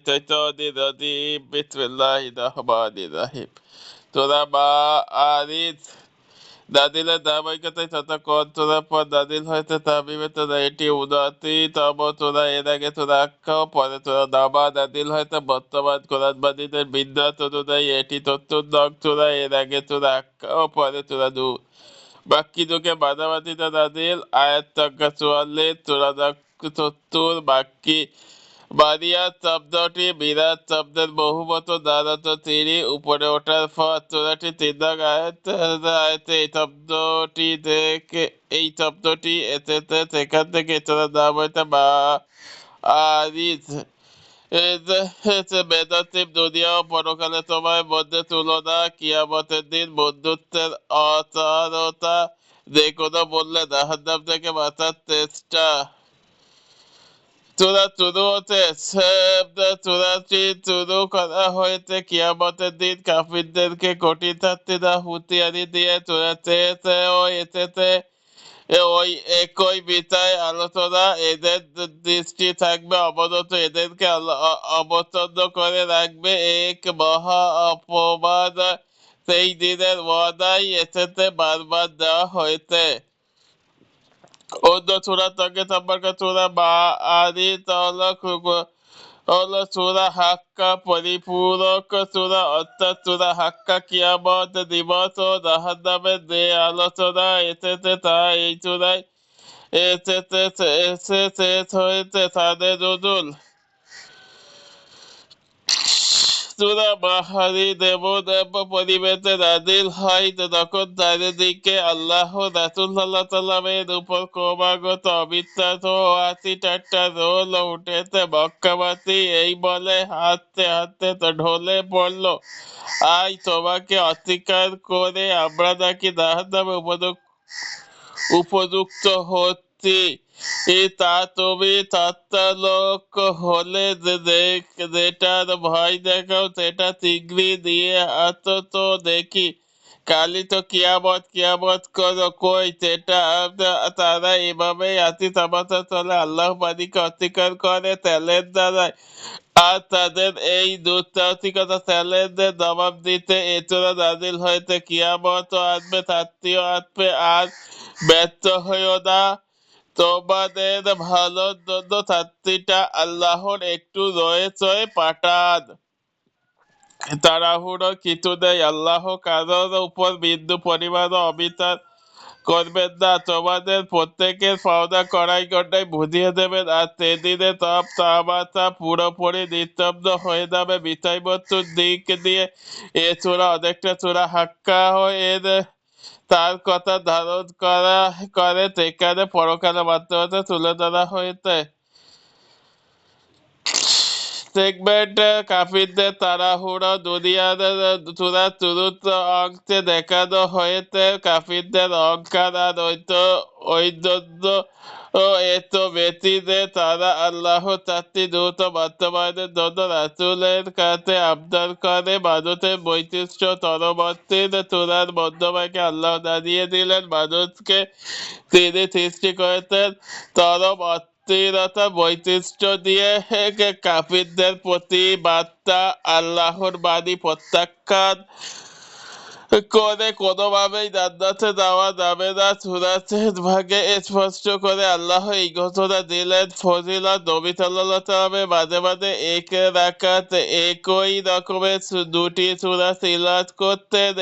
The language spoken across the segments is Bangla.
الشيطان الرجيم بسم الله الرحمن الرحيم তোরা মা আরিস দাদিলের ধারাবাহিকতায় ততক্ষণ তোরা পর দাদিল হয়েছে তামিমে তোরা এটি উন্নতি তব তোরা এর আগে তোরা আখ্যাও পরে তোরা নামা দাদিল হয়েছে বর্তমান কোরআনবাদীদের বিন্যাস অনুযায়ী এটি নতুন নং তোরা এর আগে তোরা আখ্যাও পরে তোরা বাক্যি যুগে মাঝামাঝিটা দাদিল আয়াত সংখ্যা 44 তোরা 70 বাক্যি বারিয়াত শব্দটি বিরাট শব্দের বহুবত দ্বারত তিরি উপরে ওঠার পর চূড়াটি তিনক আয়াতে এই শব্দটি এসেছে সেখান থেকে এছাড়া নাম হয়েছে মা আরিস বেদান্তিক দুনিয়া ও পরকালের সময় মধ্যে তুলনা কিয়ামতের দিন বন্ধুত্বের অচারতা যে কোনো বললে জাহান্নাম থেকে বাঁচার চেষ্টা শুরু হতে চূড়াটি শুরু করা হয়েছে কিয়ামতের দিন কাফিরদেরকে কঠিন শাস্তির হুঁশিয়ারি দিয়ে চূড়া চেয়েছে ও এসেছে ওই একই বিষয় আলোচনা এদের দৃষ্টি থাকবে অবনত এদেরকে অবচ্ছন্ন করে রাখবে এক মহা অপবাদ সেই দিনের ওয়াদাই এসেছে বারবার দেওয়া হয়েছে অন্য সূরার সঙ্গে সম্পর্ক সূরা মাআরিজ হলো সূরা হাক্কা পরিপূরক সূরা অর্থাৎ সূরা হাক্কা কিয়ামত দিবস ও জাহান্নামের যে আলোচনা এসেছে তা এই সূরায় এসে শেষ হয়েছে সাদে নজুল সূরা মাআরিজ এমন পরিবেশে নাযিল হয় তখন চারিদিকে আল্লাহ রাসূল সাল্লাল্লাহু আলাইহি ওয়াসাল্লামের উপর ক্রমাগত অবিশ্বাস ও হাসি ঠাট্টা রোল উঠেছে মক্কাবাসী এই বলে হাসতে হাসতে তো ঢলে পড়ল আয় তোমাকে অস্বীকার করে আমরা নাকি জাহান্নামে উপযুক্ত হচ্ছি তা তুমি তত্ত্বালোক হলে যেটার ভয় দেখাও সেটা শীঘ্রই দিয়ে আসো তো দেখি কালি তো কিয়ামত করো কই সেটা তারা এভাবেই আছি তামাশা চলে আল্লাহ বাণীকে অস্বীকার করে তেলের দ্বারায় আর তাদের এই দুঃসাহসিকতা চ্যালেঞ্জের জবাব দিতে এছাড়া নাজিল হয়েছে কিয়ামতও আসবে শাস্তিও আসবে আর ব্যর্থ হইও না তোমাদের ভালোর জন্য শাস্তিটা আল্লাহর একটু রয়েছে পাঠান তাড়াহুড়ো কিছু নেই আল্লাহ কারোর উপর বিন্দু পরিমাণও অবিচার করবেন না তোমাদের প্রত্যেকের পাওনা কড়াই গন্ডায় বুঝিয়ে দেবেন আর সেদিনে সব তামাশা পুরোপুরি নিস্তব্ধ হয়ে যাবে বিষয়বস্তুর দিক দিয়ে এ চূড়া অনেকটা চূড়া হাক্কা এর তার কথা ধারণ করে সেখানে পরকালে মাধ্যমে তুলে ধরা হয়েছে সেগমেন্ট কাফিরদের তাড়াহুড়ো দুনিয়ার চূড়ার চতুর্থ অংশে দেখানো হয়েছে কাফিরদের অহংকার আর ঐশ্বর্য এত বেশি যে তারা আল্লাহ চারটি দ্রুত বাস্তবায়নের জন্য রাসূলের কাছে আবদার করে মানুষের বৈশিষ্ট্য তরবর্তীর চূড়ার মধ্যভাগে আল্লাহ জানিয়ে দিলেন মানুষকে তিনি সৃষ্টি করেছেন চরম অস্থিরতা বৈশিষ্ট্য দিয়ে কাফিরদের প্রতি বার্তা আল্লাহর বাণী প্রত্যাখ্যান করে কোনোভাবেই জান্নাতে যাওয়া যাবে না সূরার ভাগে স্পষ্ট করে আল্লাহ এই ঘোষণা দিলেন ফজিলত নবী সাল্লাল্লাহু আলাইহি ওয়াসাল্লামের মাঝে মাঝে এক রাকাত একই রকমের দুটি সূরা তিলাওয়াত করতেন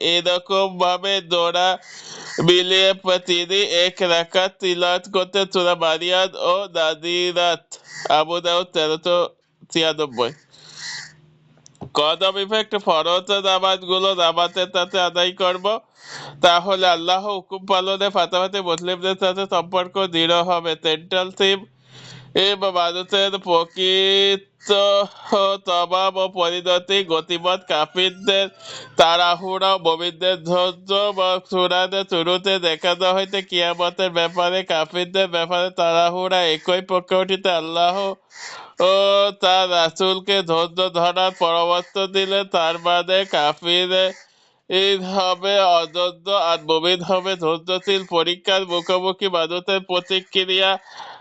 এরকম ভাবে জোড়া মিলিয়ে তিনি এক রাকাত তিলাওয়াত করতেন সূরা মারিয়াম ও নাজিরাত আবু দাউদ 1396 কদম ইফেক্ট ফরজ নামাজগুলো জামাতের সাথে আদায় করব তাহলে আল্লাহ হুকুম পালনে পাশাপাশি মুসলিমদের সাথে সম্পর্ক দৃঢ় হবে সেন্ট্রাল থিম মানুষের প্রকৃত স্বভাব ও পরিণতি গতিপথ কাফিরদের তাড়াহুড়া মুমিনদের ধৈর্য বা সূরার শুরুতে দেখানো হয়েছে কিয়ামতের ব্যাপারে কাফিরদের ব্যাপারে তাড়াহুড়া একই প্রকৃতিতে আল্লাহ ও তার রাসূলকে ধৈর্য ধরার পরামর্শ দিলে তার বাদে কাফির হবে অধৈর্য আর মুমিন হবে ধৈর্যশীল পরীক্ষার মুখোমুখি মানুষের প্রতিক্রিয়া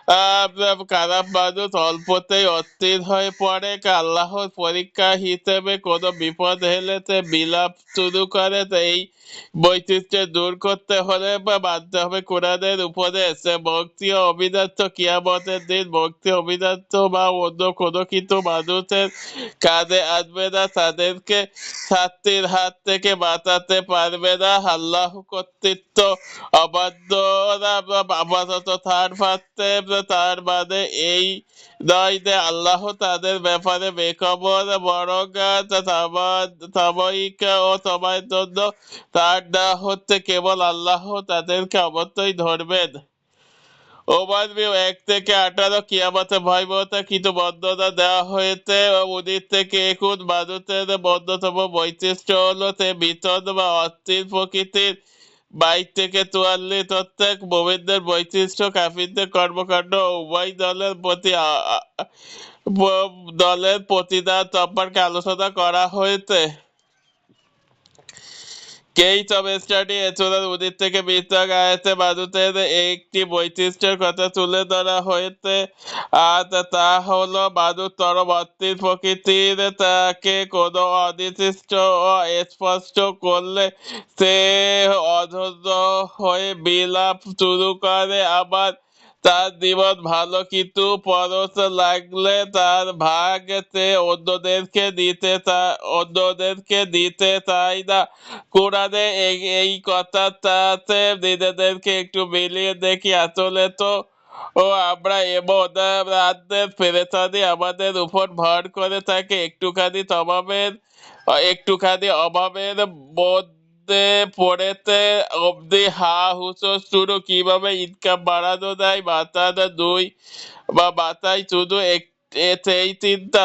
খারাপ মানুষ অল্পতেই অস্থির হয়ে পড়ে, আল্লাহর পরীক্ষা হিসেবে কোনো বিপদ এলে সে বিলাপ শুরু করে। এই বৈশিষ্ট্য দূর করতে হলে বা মানতে হবে কোরআনের উপদেশ। ভক্তি ও অভিজাত্য কিয়ামতের দিন ভক্তি অভিজাত্য বা অন্য কোনো কিছু মানুষের কাজে আসবে না, তাদেরকে শাস্তির হাত থেকে বাঁচাতে পারবে না। আল্লাহ কর্তৃত্ব অবাধ্যরা আপাতত তার পাচ্ছে, তার মানে এই নয় যে আল্লাহ তাদের ব্যাপারে বেখবর, বরং সাময়িক ও সময়ের জন্য তার না হচ্ছে কেবল আল্লাহ তাদেরকে অবশ্যই ধরবেন। ওভারভিউ 1 থেকে 18 কিয়ামতে ভয়াবহতা কিছু বর্ণনা দেওয়া হয়েছে। 19 থেকে 21 মানুষের অন্যতম বৈশিষ্ট্য হলো সে ভীষণ বা অস্থির প্রকৃতির। 22 থেকে 44 হচ্ছে মুমিনদের বৈশিষ্ট্য। কাফিরদের কর্মকাণ্ড উভয় দলের প্রতিদান সম্পর্কে আলোচনা করা হয়েছে। কেইস অফ স্টাডি এছাড়া 19 থেকে 20 আয়াতে মানুষের একটি বৈশিষ্ট্যের কথা তুলে ধরা হয়েছে, আর তা হলো মানুষ চরম অস্থির প্রকৃতির। তাকে কোনো অনির্দিষ্ট ও স্পষ্ট করলে সে অধৈর্য হয়ে বিলাপ শুরু করে, আবার তার জীবন ভালো কিছু পরশ লাগলে তার ভাগ সে অন্যদেরকে দিতে চায় না। কোরআনে এই কথাটাতে নিজেদেরকে একটু মিলিয়ে দেখি। আসলে তো আমরা এমন রাতের পেরেশানি আমাদের উপর ভর করে থাকে, একটুখানি অভাবের মধ্যে পড়েতে অবধি হা হুঁচো শুরু। কিভাবে ইনকাম বাড়ানো যায় মাথায় শুধু সেই চিন্তা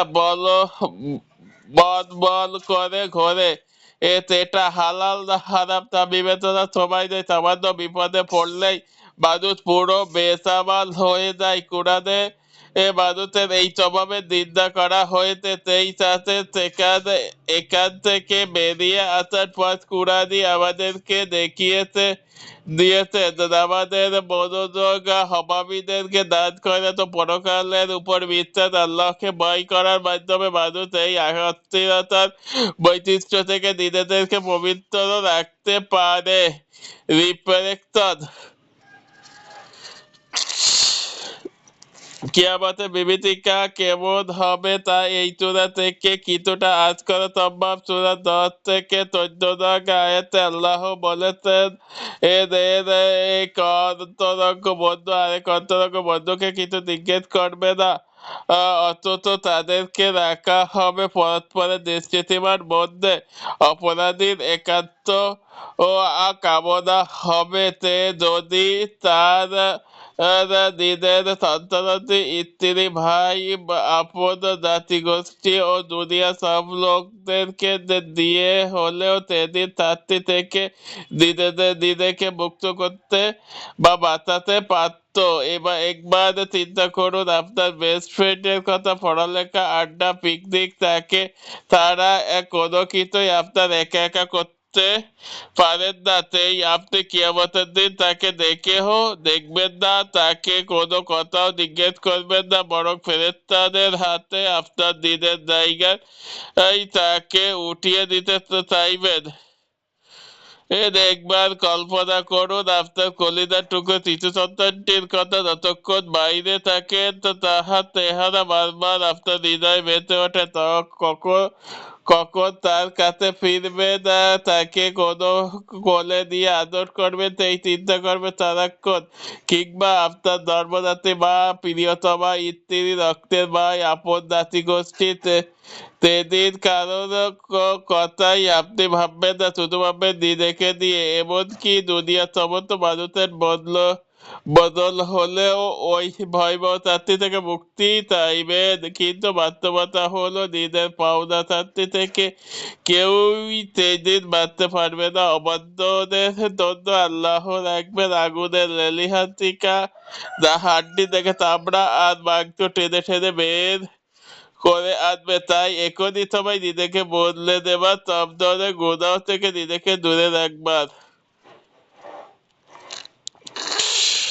বল করে ঘোরে। এটা হালাল না হারাম তা বিবেচনা সময় নেই। সামান্য বিপদে পড়লেই মানুষ পুরো বেসামাল হয়ে যায়। কোরআনে মানুষের এই স্বভাবের নিন্দা করা হয়েছে। সেই সাথে এখান থেকে বেরিয়ে আসার পর কুরআনই আমাদেরকে দিয়েছে আমাদের মনোযোগ অভাবীদেরকে দান করে তো পরকালের উপর বিশ্বাস, আল্লাহকে ভয় করার মাধ্যমে মানুষ এই অস্থিরতার বৈশিষ্ট্য থেকে নিজেদেরকে পবিত্র রাখতে পারে। রিফ্লেকশন। কিয়ামতের বিভীষিকা কেমন হবে তা এই সূরা থেকে কিছুটা আঁচ করা সম্ভব। সূরা 10 থেকে 14 আয়াতে আল্লাহ বলেছেন, এর এক অন্তরঙ্গ বন্ধু আরেক অন্তরঙ্গ বন্ধুকে কিছু জিজ্ঞেস করবে না, অথচ তাদেরকে রাখা হবে পরস্পরের দৃষ্টিসীমার মধ্যে। অপরাধীর একান্ত ও কামনা হবে তে যদি তার নিজের সন্তানাদি, স্ত্রী, ভাই, আপন জাতিগোষ্ঠী ও দুনিয়ার সব লোকদেরকে দিয়ে হলেও সেদিন শাস্তি থেকে নিজেকে মুক্ত করতে বা বাঁচাতে পারতো। এবার একবার চিন্তা করুন আপনার বেস্ট ফ্রেন্ডের কথা, পড়ালেখা, আড্ডা, পিকনিক, তারা কোনো কিছুই আপনার একা একা করতে পারেন না। তাই আপনি কিয়ামতের দিন তাকে দেখবেন না, তাকে কোনো কথাও জিজ্ঞেস করবেন না, বরং ফেরেশতাদের হাতে আপনার দিনের জায়গায় তাকে উঠিয়ে দিতে চাইবেন। একবার কল্পনা করুন আপনার কলিজার টুকরো শিশু সন্তানটির কথা যতক্ষণ বাইরে থাকে তাহার চেহারা বারবার আপনার হৃদয় বেঁচে ওঠে। কখন কখন তার কাছে ফিরবেন, তাকে কোনো কোলে দিয়ে আদর করবেন সেই চিন্তা করবেন সারাক্ষণ। কিংবা আপনার জন্মদাত্রী মা, প্রিয়তমা স্ত্রী, রক্তের ভাই, আপন জাতিগোষ্ঠীতে সেদিন কারোর কথাই আপনি ভাববেন না, শুধু ভাববেন নিজেকে নিয়ে। এমনকি দুনিয়ার সমস্ত মানুষের বদল হলেও ওই ভয়াবহ শাস্তি থেকে মুক্তি চাইবেন, কিন্তু বাস্তবতা হলো নিজের পাওনা শাস্তি থেকে কেউই সেদিন বাঁচতে পারবে না। অবাধ্যদের জন্য আল্লাহ রাখবেন আগুনের লেলিহান যা হাড্ডি থেকে চামড়া আর মাংস টেনে টেনে বের করে আনবে। তাই এখনই সবাই নিজেকে বদলে দেবার, সব ধরনের গুনাহ থেকে নিজেকে দূরে রাখবার।